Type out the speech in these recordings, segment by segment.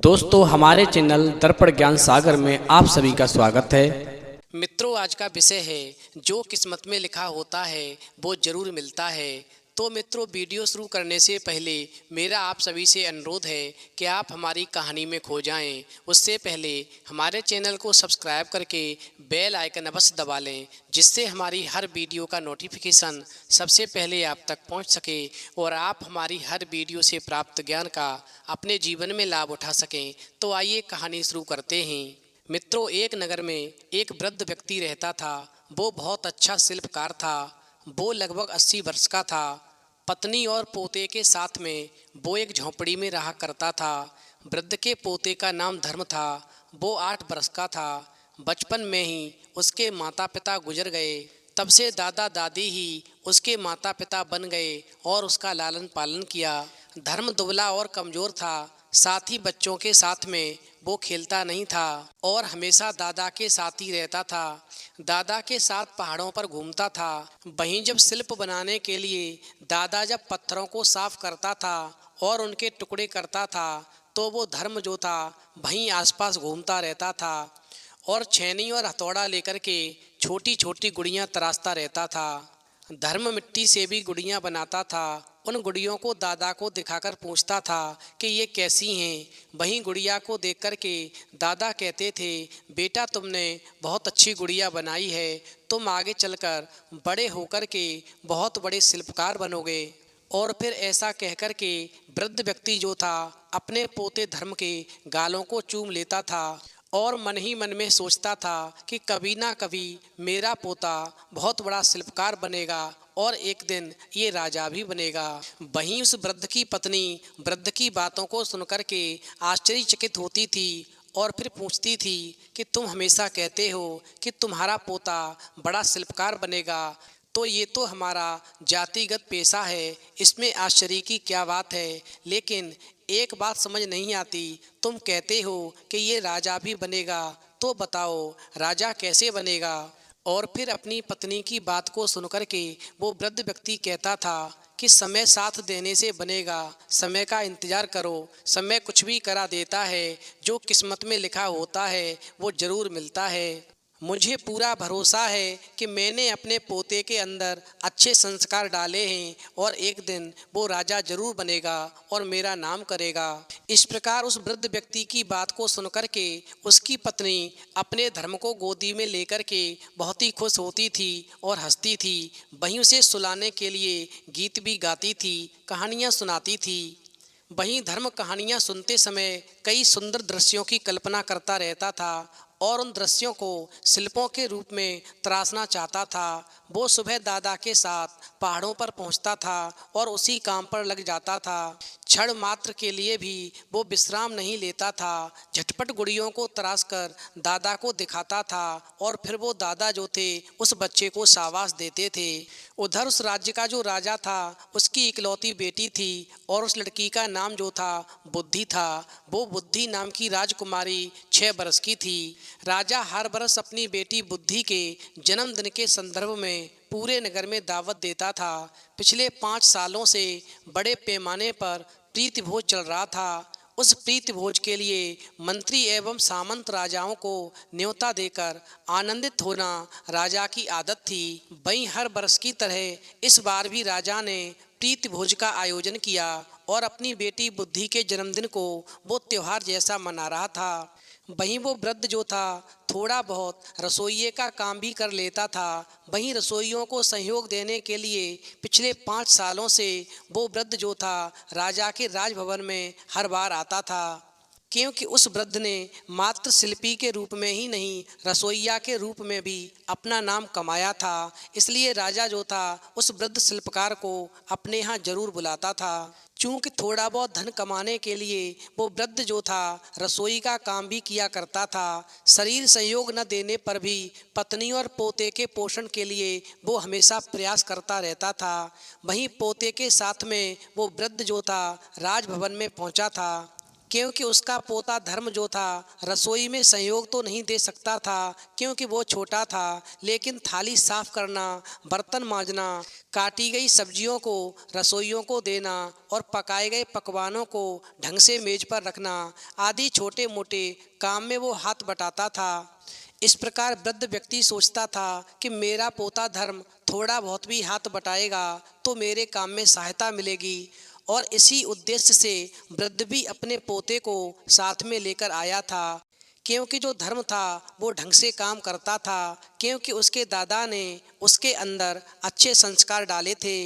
दोस्तों हमारे चैनल दर्पण ज्ञान सागर में आप सभी का स्वागत है। मित्रों, आज का विषय है जो किस्मत में लिखा होता है वो जरूर मिलता है। तो मित्रों, वीडियो शुरू करने से पहले मेरा आप सभी से अनुरोध है कि आप हमारी कहानी में खो जाएं। उससे पहले हमारे चैनल को सब्सक्राइब करके बेल आइकन अवश्य दबा लें, जिससे हमारी हर वीडियो का नोटिफिकेशन सबसे पहले आप तक पहुंच सके और आप हमारी हर वीडियो से प्राप्त ज्ञान का अपने जीवन में लाभ उठा सकें। तो आइए कहानी शुरू करते हैं। मित्रों, एक नगर में एक वृद्ध व्यक्ति रहता था। वो बहुत अच्छा शिल्पकार था। वो लगभग 80 वर्ष का था। पत्नी और पोते के साथ में वो एक झोंपड़ी में रहा करता था। वृद्ध के पोते का नाम धर्म था। वो 8 वर्ष का था। बचपन में ही उसके माता पिता गुजर गए। तब से दादा दादी ही उसके माता पिता बन गए और उसका लालन पालन किया। धर्म दुबला और कमज़ोर था। साथ ही बच्चों के साथ में वो खेलता नहीं था और हमेशा दादा के साथ ही रहता था। दादा के साथ पहाड़ों पर घूमता था। वहीं जब शिल्प बनाने के लिए दादा जब पत्थरों को साफ करता था और उनके टुकड़े करता था, तो वो धर्म जो था वहीं आसपास घूमता रहता था और छेनी और हथौड़ा लेकर के छोटी छोटी गुड़ियाँ तराशता रहता था। धर्म मिट्टी से भी गुड़ियाँ बनाता था। उन गुड़ियों को दादा को दिखाकर पूछता था कि ये कैसी हैं। वहीं गुड़िया को देख कर के दादा कहते थे, बेटा तुमने बहुत अच्छी गुड़िया बनाई है। तुम आगे चलकर बड़े होकर के बहुत बड़े शिल्पकार बनोगे। और फिर ऐसा कहकर के वृद्ध व्यक्ति जो था अपने पोते धर्म के गालों को चूम लेता था और मन ही मन में सोचता था कि कभी ना कभी मेरा पोता बहुत बड़ा शिल्पकार बनेगा और एक दिन ये राजा भी बनेगा। वहीं उस वृद्ध की पत्नी वृद्ध की बातों को सुनकर के आश्चर्यचकित होती थी और फिर पूछती थी कि तुम हमेशा कहते हो कि तुम्हारा पोता बड़ा शिल्पकार बनेगा, तो ये तो हमारा जातिगत पेशा है, इसमें आश्चर्य की क्या बात है। लेकिन एक बात समझ नहीं आती, तुम कहते हो कि ये राजा भी बनेगा, तो बताओ राजा कैसे बनेगा। और फिर अपनी पत्नी की बात को सुनकर के वो वृद्ध व्यक्ति कहता था कि समय साथ देने से बनेगा, समय का इंतजार करो, समय कुछ भी करा देता है। जो किस्मत में लिखा होता है वो जरूर मिलता है। मुझे पूरा भरोसा है कि मैंने अपने पोते के अंदर अच्छे संस्कार डाले हैं और एक दिन वो राजा जरूर बनेगा और मेरा नाम करेगा। इस प्रकार उस वृद्ध व्यक्ति की बात को सुनकर के उसकी पत्नी अपने धर्म को गोदी में लेकर के बहुत ही खुश होती थी और हंसती थी। वहीं उसे सुलाने के लिए गीत भी गाती थी, कहानियाँ सुनाती थी। वहीं धर्म कहानियाँ सुनते समय कई सुंदर दृश्यों की कल्पना करता रहता था और उन दृश्यों को शिल्पों के रूप में तराशना चाहता था। वो सुबह दादा के साथ पहाड़ों पर पहुंचता था और उसी काम पर लग जाता था। क्षण मात्र के लिए भी वो विश्राम नहीं लेता था। झटपट गुड़ियों को तराश कर दादा को दिखाता था और फिर वो दादा जो थे उस बच्चे को शाबाश देते थे। उधर उस राज्य का जो राजा था उसकी इकलौती बेटी थी और उस लड़की का नाम जो था बुद्धि था। वो बुद्धि नाम की राजकुमारी 6 बरस की थी। राजा हर बरस अपनी बेटी बुद्धि के जन्मदिन के संदर्भ में पूरे नगर में दावत देता था। पिछले 5 सालों से बड़े पैमाने पर प्रीति भोज चल रहा था। उस प्रीति भोज के लिए मंत्री एवं सामंत राजाओं को न्योता देकर आनंदित होना राजा की आदत थी। वहीं हर बरस की तरह इस बार भी राजा ने प्रीति भोज का आयोजन किया और अपनी बेटी बुद्धि के जन्मदिन को वो त्योहार जैसा मना रहा था। वहीं वो वृद्ध जो था थोड़ा बहुत रसोइये का काम भी कर लेता था। वहीं रसोइयों को सहयोग देने के लिए पिछले 5 सालों से वो वृद्ध जो था राजा के राजभवन में हर बार आता था, क्योंकि उस वृद्ध ने मात्र शिल्पी के रूप में ही नहीं रसोइया के रूप में भी अपना नाम कमाया था। इसलिए राजा जो था उस वृद्ध शिल्पकार को अपने यहाँ जरूर बुलाता था। चूँकि थोड़ा बहुत धन कमाने के लिए वो वृद्ध जो था रसोई का काम भी किया करता था। शरीर सहयोग न देने पर भी पत्नी और पोते के पोषण के लिए वो हमेशा प्रयास करता रहता था। वहीं पोते के साथ में वो वृद्ध जो था राजभवन में पहुंचा था, क्योंकि उसका पोता धर्म जो था रसोई में सहयोग तो नहीं दे सकता था क्योंकि वो छोटा था, लेकिन थाली साफ करना, बर्तन मांजना, काटी गई सब्जियों को रसोइयों को देना और पकाए गए पकवानों को ढंग से मेज पर रखना आदि छोटे मोटे काम में वो हाथ बटाता था। इस प्रकार वृद्ध व्यक्ति सोचता था कि मेरा पोता धर्म थोड़ा बहुत भी हाथ बटाएगा तो मेरे काम में सहायता मिलेगी, और इसी उद्देश्य से वृद्ध भी अपने पोते को साथ में लेकर आया था। क्योंकि जो धर्म था वो ढंग से काम करता था, क्योंकि उसके दादा ने उसके अंदर अच्छे संस्कार डाले थे।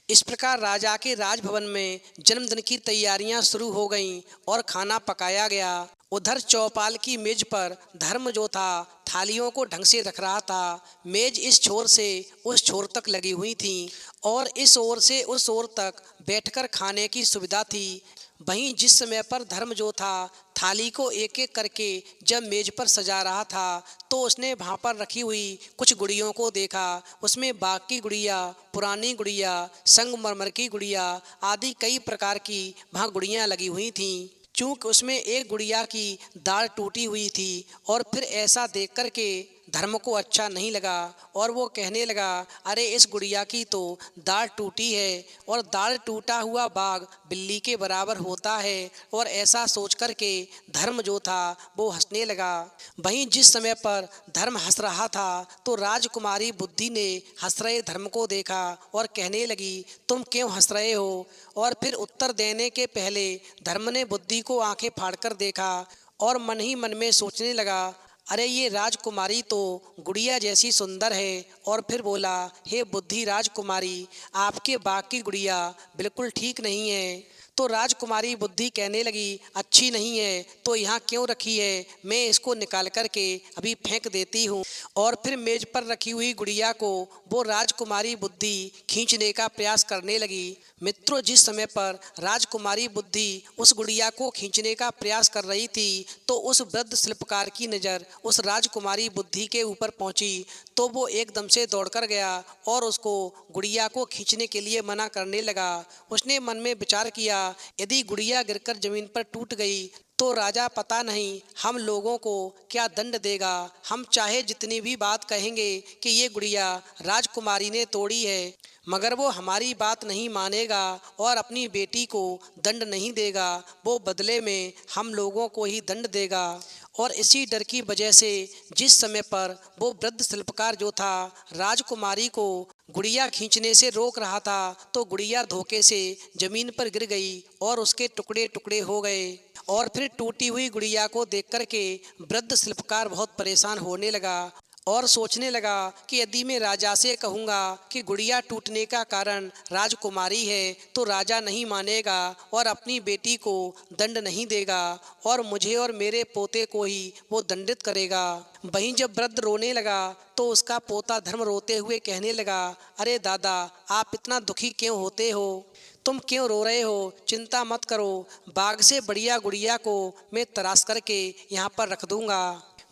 इस प्रकार राजा के राजभवन में जन्मदिन की तैयारियां शुरू हो गईं और खाना पकाया गया। उधर चौपाल की मेज पर धर्म जो था थालियों को ढंग से रख रहा था। मेज इस छोर से उस छोर तक लगी हुई थी और इस ओर से उस ओर तक बैठकर खाने की सुविधा थी। वहीं जिस समय पर धर्म जो था थाली को एक एक करके जब मेज पर सजा रहा था तो उसने वहाँ पर रखी हुई कुछ गुड़ियों को देखा। उसमें बाग की गुड़िया, पुरानी गुड़िया, संगमरमर की गुड़िया आदि कई प्रकार की वहाँ गुड़ियाँ लगी हुई थीं। चूँकि उसमें एक गुड़िया की दाढ़ टूटी हुई थी और फिर ऐसा देख कर के धर्म को अच्छा नहीं लगा और वो कहने लगा, अरे इस गुड़िया की तो दाढ़ टूटी है और दाढ़ टूटा हुआ बाघ बिल्ली के बराबर होता है। और ऐसा सोच कर के धर्म जो था वो हंसने लगा। वहीं जिस समय पर धर्म हंस रहा था तो राजकुमारी बुद्धि ने हंस रहे धर्म को देखा और कहने लगी, तुम क्यों हंस रहे हो? और फिर उत्तर देने के पहले धर्म ने बुद्धि को आंखें फाड़कर देखा और मन ही मन में सोचने लगा, अरे ये राजकुमारी तो गुड़िया जैसी सुंदर है। और फिर बोला, हे बुद्धि राजकुमारी, आपके बाग की गुड़िया बिल्कुल ठीक नहीं है। तो राजकुमारी बुद्धि कहने लगी, अच्छी नहीं है तो यहाँ क्यों रखी है, मैं इसको निकाल कर के अभी फेंक देती हूँ। और फिर मेज पर रखी हुई गुड़िया को वो राजकुमारी बुद्धि खींचने का प्रयास करने लगी। मित्रों, जिस समय पर राजकुमारी बुद्धि उस गुड़िया को खींचने का प्रयास कर रही थी तो उस वृद्ध शिल्पकार की नज़र उस राजकुमारी बुद्धि के ऊपर पहुंची तो वो एकदम से दौड़कर गया और उसको गुड़िया को खींचने के लिए मना करने लगा। उसने मन में विचार किया, यदि गुड़िया गिरकर जमीन पर टूट गई तो राजा पता नहीं हम लोगों को क्या दंड देगा। हम चाहे जितनी भी बात कहेंगे कि ये गुड़िया राजकुमारी ने तोड़ी है, मगर वो हमारी बात नहीं मानेगा और अपनी बेटी को दंड नहीं देगा, वो बदले में हम लोगों को ही दंड देगा। और इसी डर की वजह से जिस समय पर वो वृद्ध शिल्पकार जो था राजकुमारी को गुड़िया खींचने से रोक रहा था तो गुड़िया धोखे से जमीन पर गिर गई और उसके टुकड़े टुकड़े हो गए। और फिर टूटी हुई गुड़िया को देख कर के वृद्ध शिल्पकार बहुत परेशान होने लगा और सोचने लगा कि यदि मैं राजा से कहूँगा कि गुड़िया टूटने का कारण राजकुमारी है तो राजा नहीं मानेगा और अपनी बेटी को दंड नहीं देगा और मुझे और मेरे पोते को ही वो दंडित करेगा। वहीं जब वृद्ध रोने लगा तो उसका पोता धर्म रोते हुए कहने लगा, अरे दादा, आप इतना दुखी क्यों होते हो? तुम क्यों रो रहे हो? चिंता मत करो, बाघ से बढ़िया गुड़िया को मैं तराश करके यहाँ पर रख दूंगा।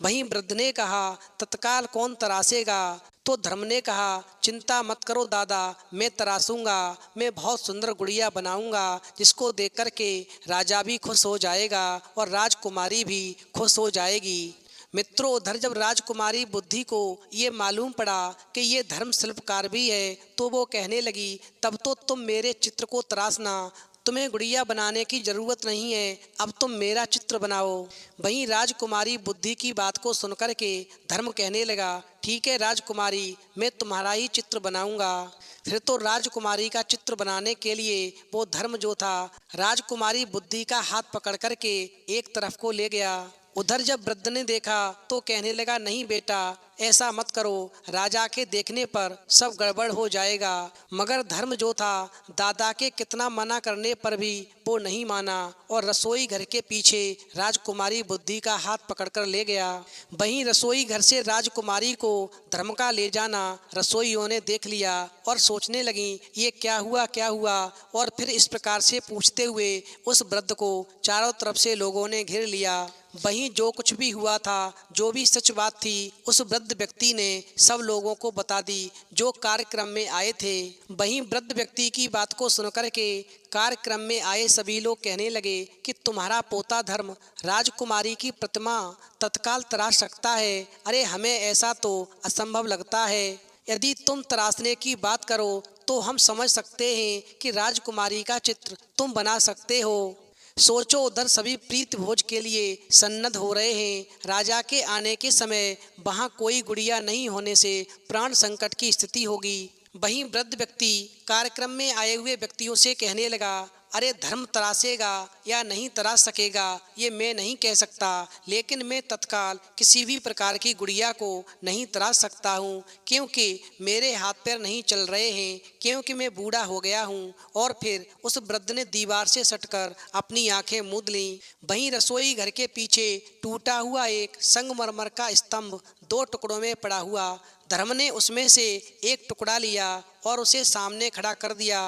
वहीं वृद्ध ने कहा, तत्काल कौन तराशेगा? तो धर्म ने कहा, चिंता मत करो दादा, मैं तराशूंगा। मैं बहुत सुंदर गुड़िया बनाऊंगा जिसको देख कर के राजा भी खुश हो जाएगा और राजकुमारी भी खुश हो जाएगी। मित्रों, उधर जब राजकुमारी बुद्धि को ये मालूम पड़ा कि ये धर्म शिल्पकार भी है तो वो कहने लगी, तब तो तुम मेरे चित्र को तराशना, तुम्हें गुड़िया बनाने की ज़रूरत नहीं है, अब तुम मेरा चित्र बनाओ। वहीं राजकुमारी बुद्धि की बात को सुनकर के धर्म कहने लगा, ठीक है राजकुमारी, मैं तुम्हारा ही चित्र बनाऊंगा। फिर तो राजकुमारी का चित्र बनाने के लिए वो धर्म जो था राजकुमारी बुद्धि का हाथ पकड़ कर के एक तरफ को ले गया। उधर जब वृद्ध ने देखा तो कहने लगा, नहीं बेटा, ऐसा मत करो, राजा के देखने पर सब गड़बड़ हो जाएगा। मगर धर्म जो था दादा के कितना मना करने पर भी वो नहीं माना और रसोई घर के पीछे राजकुमारी बुद्धि का हाथ पकड़कर ले गया। वहीं रसोई घर से राजकुमारी को धर्म का ले जाना रसोइयों ने देख लिया और सोचने लगी, ये क्या हुआ क्या हुआ। और फिर इस प्रकार से पूछते हुए उस वृद्ध को चारों तरफ से लोगों ने घेर लिया। वहीं जो कुछ भी हुआ था, जो भी सच बात थी, उस वृद्ध व्यक्ति ने सब लोगों को बता दी जो कार्यक्रम में आए थे। वहीं वृद्ध व्यक्ति की बात को सुनकर के कार्यक्रम में आए सभी लोग कहने लगे कि तुम्हारा पोता धर्म राजकुमारी की प्रतिमा तत्काल तराश सकता है। अरे हमें ऐसा तो असंभव लगता है। यदि तुम तराशने की बात करो तो हम समझ सकते हैं कि राजकुमारी का चित्र तुम बना सकते हो। सोचो, उधर सभी प्रीत भोज के लिए सन्नद्ध हो रहे हैं। राजा के आने के समय वहाँ कोई गुड़िया नहीं होने से प्राण संकट की स्थिति होगी। वहीं वृद्ध व्यक्ति कार्यक्रम में आए हुए व्यक्तियों से कहने लगा, अरे धर्म तरासेगा या नहीं तराश सकेगा ये मैं नहीं कह सकता, लेकिन मैं तत्काल किसी भी प्रकार की गुड़िया को नहीं तराश सकता हूँ, क्योंकि मेरे हाथ पैर नहीं चल रहे हैं, क्योंकि मैं बूढ़ा हो गया हूँ। और फिर उस वृद्ध ने दीवार से सटकर अपनी आंखें मूंद लीं। वहीं रसोई घर के पीछे टूटा हुआ एक संगमरमर का स्तंभ 2 टुकड़ों में पड़ा हुआ। धर्म ने उसमें से एक टुकड़ा लिया और उसे सामने खड़ा कर दिया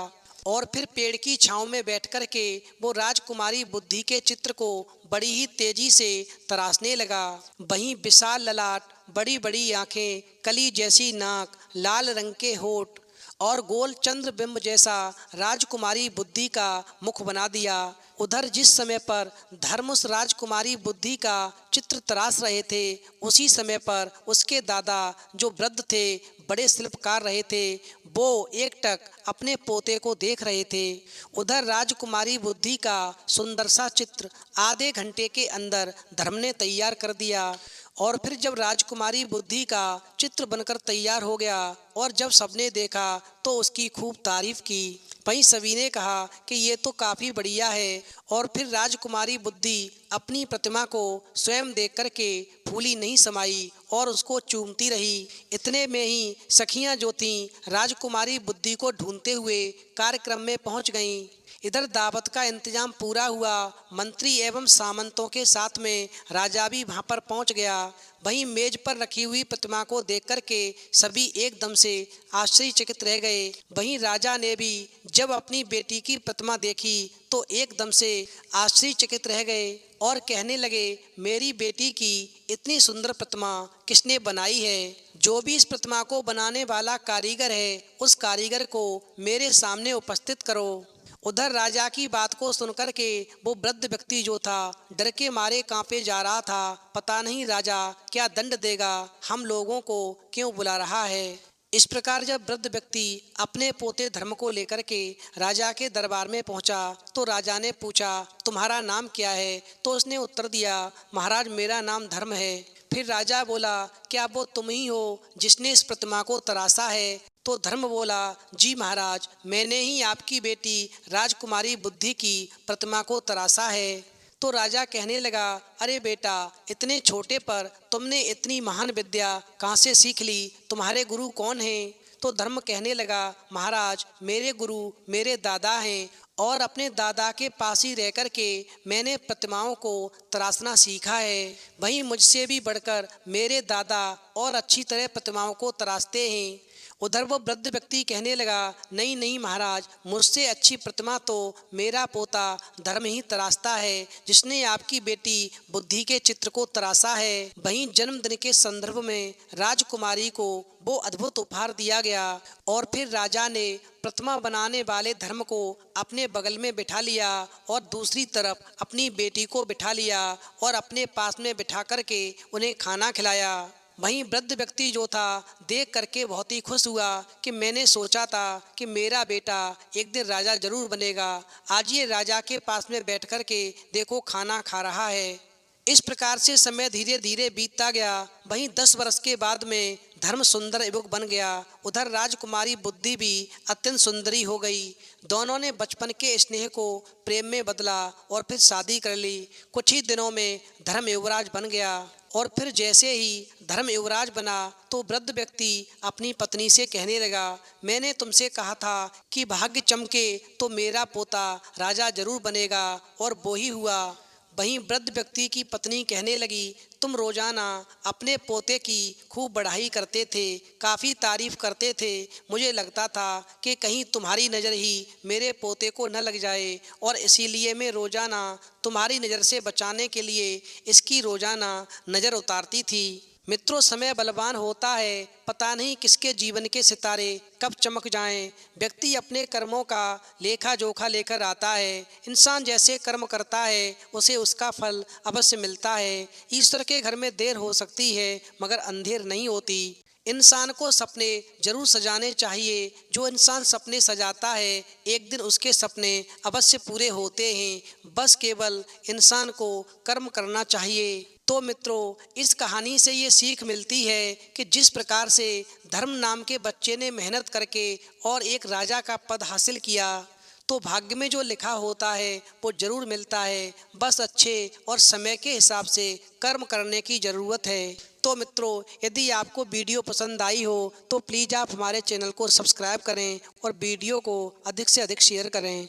और फिर पेड़ की छांव में बैठ कर के वो राजकुमारी बुद्धि के चित्र को बड़ी ही तेजी से तराशने लगा। वहीं विशाल ललाट, बड़ी बड़ी आंखें, कली जैसी नाक, लाल रंग के होठ और गोल चंद्र बिंब जैसा राजकुमारी बुद्धि का मुख बना दिया। उधर जिस समय पर धर्म उस राजकुमारी बुद्धि का चित्र तराश रहे थे, उसी समय पर उसके दादा जो वृद्ध थे, बड़े शिल्पकार रहे थे, वो एकटक अपने पोते को देख रहे थे। उधर राजकुमारी बुद्धि का सुंदर सा चित्र आधे घंटे के अंदर धर्म ने तैयार कर दिया। और फिर जब राजकुमारी बुद्धि का चित्र बनकर तैयार हो गया और जब सबने देखा तो उसकी खूब तारीफ की। वहीं सभी ने कहा कि ये तो काफ़ी बढ़िया है। और फिर राजकुमारी बुद्धि अपनी प्रतिमा को स्वयं देख कर के फूली नहीं समाई और उसको चूमती रही। इतने में ही सखियां जो थीं राजकुमारी बुद्धि को ढूंढते हुए कार्यक्रम में पहुंच गईं। इधर दावत का इंतजाम पूरा हुआ। मंत्री एवं सामंतों के साथ में राजा भी वहाँ पर पहुँच गया। वहीं मेज पर रखी हुई प्रतिमा को देख कर के सभी एकदम से आश्चर्यचकित रह गए। वहीं राजा ने भी जब अपनी बेटी की प्रतिमा देखी तो एकदम से आश्चर्यचकित रह गए और कहने लगे, मेरी बेटी की इतनी सुंदर प्रतिमा किसने बनाई है? जो भी इस प्रतिमा को बनाने वाला कारीगर है, उस कारीगर को मेरे सामने उपस्थित करो। उधर राजा की बात को सुनकर के वो वृद्ध व्यक्ति जो था डर के मारे कांपे जा रहा था। पता नहीं राजा क्या दंड देगा, हम लोगों को क्यों बुला रहा है। इस प्रकार जब वृद्ध व्यक्ति अपने पोते धर्म को लेकर के राजा के दरबार में पहुंचा तो राजा ने पूछा, तुम्हारा नाम क्या है? तो उसने उत्तर दिया, महाराज मेरा नाम धर्म है। फिर राजा बोला, क्या वो तुम ही हो जिसने इस प्रतिमा को तराशा है? तो धर्म बोला, जी महाराज, मैंने ही आपकी बेटी राजकुमारी बुद्धि की प्रतिमा को तराशा है। तो राजा कहने लगा, अरे बेटा, इतने छोटे पर तुमने इतनी महान विद्या कहाँ से सीख ली? तुम्हारे गुरु कौन हैं? तो धर्म कहने लगा, महाराज मेरे गुरु मेरे दादा हैं और अपने दादा के पास ही रह कर के मैंने प्रतिमाओं को तराशना सीखा है। वहीं मुझसे भी बढ़कर मेरे दादा और अच्छी तरह प्रतिमाओं को तराशते हैं। उधर वो वृद्ध व्यक्ति कहने लगा, नहीं नहीं महाराज, मुझसे अच्छी प्रतिमा तो मेरा पोता धर्म ही तराशता है, जिसने आपकी बेटी बुद्धि के चित्र को तराशा है। वहीं जन्मदिन के संदर्भ में राजकुमारी को वो अद्भुत उपहार दिया गया और फिर राजा ने प्रतिमा बनाने वाले धर्म को अपने बगल में बिठा लिया और दूसरी तरफ अपनी बेटी को बिठा लिया और अपने पास में बिठा करके उन्हें खाना खिलाया। वहीं वृद्ध व्यक्ति जो था देख करके बहुत ही खुश हुआ कि मैंने सोचा था कि मेरा बेटा एक दिन राजा जरूर बनेगा। आज ये राजा के पास में बैठ कर के देखो खाना खा रहा है। इस प्रकार से समय धीरे धीरे बीतता गया। वहीं 10 वर्ष के बाद में धर्म सुंदर युवक बन गया। उधर राजकुमारी बुद्धि भी अत्यंत सुंदरी हो गई। दोनों ने बचपन के स्नेह को प्रेम में बदला और फिर शादी कर ली। कुछ ही दिनों में धर्म युवराज बन गया और फिर जैसे ही धर्म युवराज बना तो वृद्ध व्यक्ति अपनी पत्नी से कहने लगा, मैंने तुमसे कहा था कि भाग्य चमके तो मेरा पोता राजा जरूर बनेगा और वो ही हुआ। वहीं वृद्ध व्यक्ति की पत्नी कहने लगी, तुम रोजाना अपने पोते की खूब बढ़ाई करते थे, काफ़ी तारीफ करते थे। मुझे लगता था कि कहीं तुम्हारी नज़र ही मेरे पोते को न लग जाए और इसीलिए मैं रोजाना तुम्हारी नज़र से बचाने के लिए इसकी रोजाना नज़र उतारती थी। मित्रों, समय बलवान होता है, पता नहीं किसके जीवन के सितारे कब चमक जाएं। व्यक्ति अपने कर्मों का लेखा जोखा लेकर आता है। इंसान जैसे कर्म करता है उसे उसका फल अवश्य मिलता है। ईश्वर के घर में देर हो सकती है मगर अंधेर नहीं होती। इंसान को सपने जरूर सजाने चाहिए। जो इंसान सपने सजाता है एक दिन उसके सपने अवश्य पूरे होते हैं। बस केवल इंसान को कर्म करना चाहिए। तो मित्रों, इस कहानी से ये सीख मिलती है कि जिस प्रकार से धर्म नाम के बच्चे ने मेहनत करके और एक राजा का पद हासिल किया, तो भाग्य में जो लिखा होता है वो जरूर मिलता है। बस अच्छे और समय के हिसाब से कर्म करने की ज़रूरत है। तो मित्रों, यदि आपको वीडियो पसंद आई हो तो प्लीज़ आप हमारे चैनल को सब्सक्राइब करें और वीडियो को अधिक से अधिक शेयर करें।